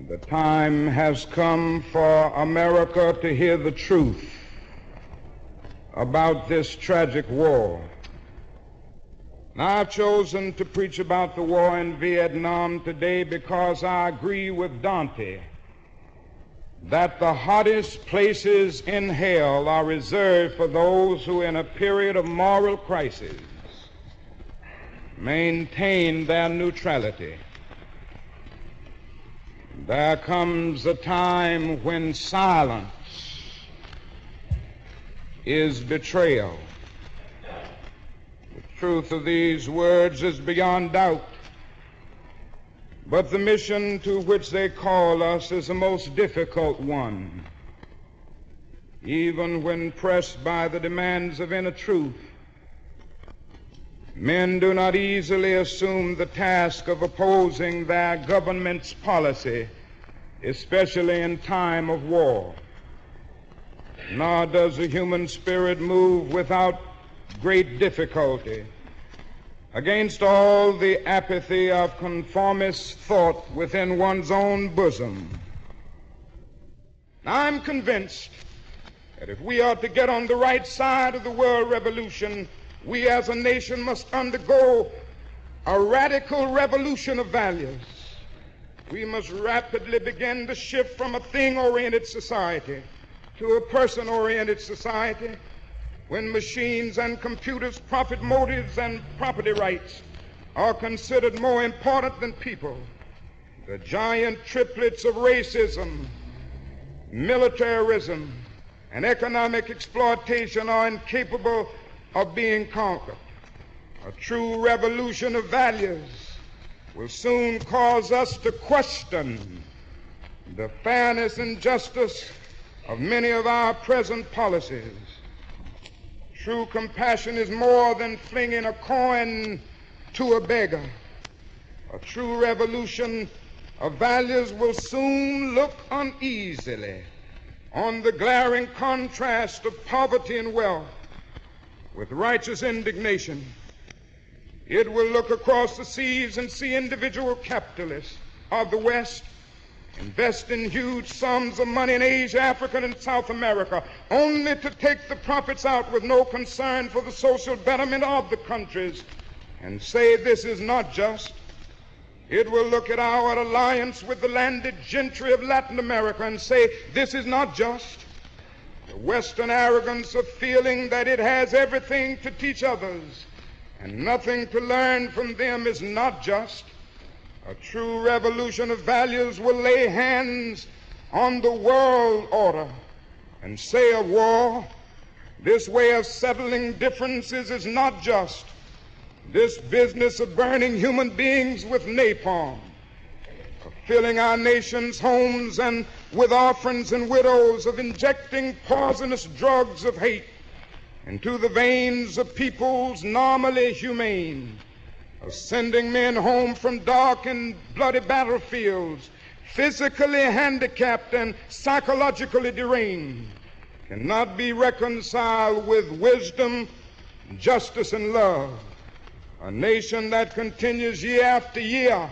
The time has come for America to hear the truth about this tragic war. Now, I've chosen to preach about the war in Vietnam today because I agree with Dante that the hottest places in hell are reserved for those who, in a period of moral crisis, maintain their neutrality. There comes a time when silence is betrayal. The truth of these words is beyond doubt, but the mission to which they call us is a most difficult one. Even when pressed by the demands of inner truth, men do not easily assume the task of opposing their government's policy, especially in time of war. Nor does the human spirit move without great difficulty against all the apathy of conformist thought within one's own bosom. I'm convinced that if we are to get on the right side of the world revolution, we as a nation must undergo a radical revolution of values. We must rapidly begin to shift from a thing-oriented society to a person-oriented society, when machines and computers, profit motives, and property rights are considered more important than people. The giant triplets of racism, militarism, and economic exploitation are incapable of being conquered. A true revolution of values will soon cause us to question the fairness and justice of many of our present policies. True compassion is more than flinging a coin to a beggar. A true revolution of values will soon look uneasily on the glaring contrast of poverty and wealth with righteous indignation. It will look across the seas and see individual capitalists of the West investing huge sums of money in Asia, Africa, and South America, only to take the profits out with no concern for the social betterment of the countries, and say this is not just. It will look at our alliance with the landed gentry of Latin America and say this is not just. The Western arrogance of feeling that it has everything to teach others and nothing to learn from them is not just. A true revolution of values will lay hands on the world order and say of war, this way of settling differences is not just. This business of burning human beings with napalm, of filling our nation's homes and with orphans and widows, of injecting poisonous drugs of hate into the veins of peoples normally humane, of sending men home from dark and bloody battlefields, physically handicapped and psychologically deranged, cannot be reconciled with wisdom, justice, and love. A nation that continues year after year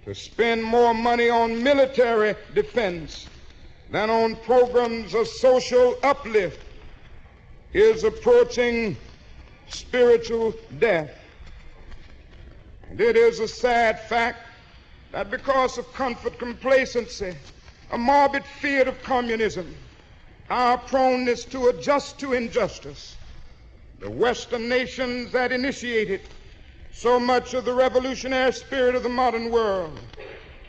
to spend more money on military defense than on programs of social uplift is approaching spiritual death. And it is a sad fact that because of comfort, complacency, a morbid fear of communism, our proneness to adjust to injustice, the Western nations that initiated so much of the revolutionary spirit of the modern world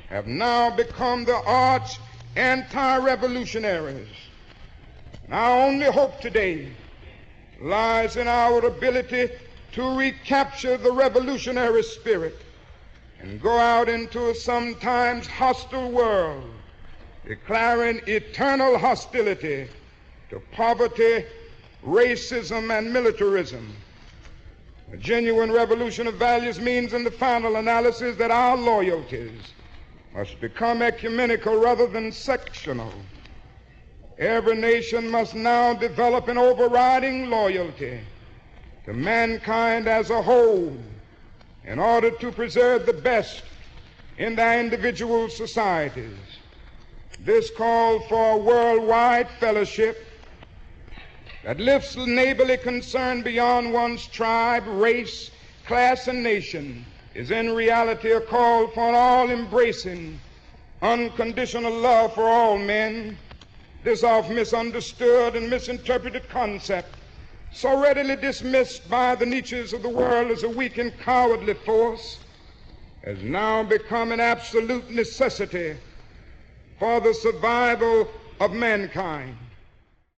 have now become the arch anti-revolutionaries. And our only hope today lies in our ability to recapture the revolutionary spirit and go out into a sometimes hostile world, declaring eternal hostility to poverty, racism, and militarism. A genuine revolution of values means in the final analysis that our loyalties must become ecumenical rather than sectional. Every nation must now develop an overriding loyalty to mankind as a whole in order to preserve the best in their individual societies. This call for a worldwide fellowship that lifts neighborly concern beyond one's tribe, race, class, and nation is in reality a call for an all-embracing, unconditional love for all men. This oft misunderstood and misinterpreted concept, so readily dismissed by the niches of the world as a weak and cowardly force, has now become an absolute necessity for the survival of mankind.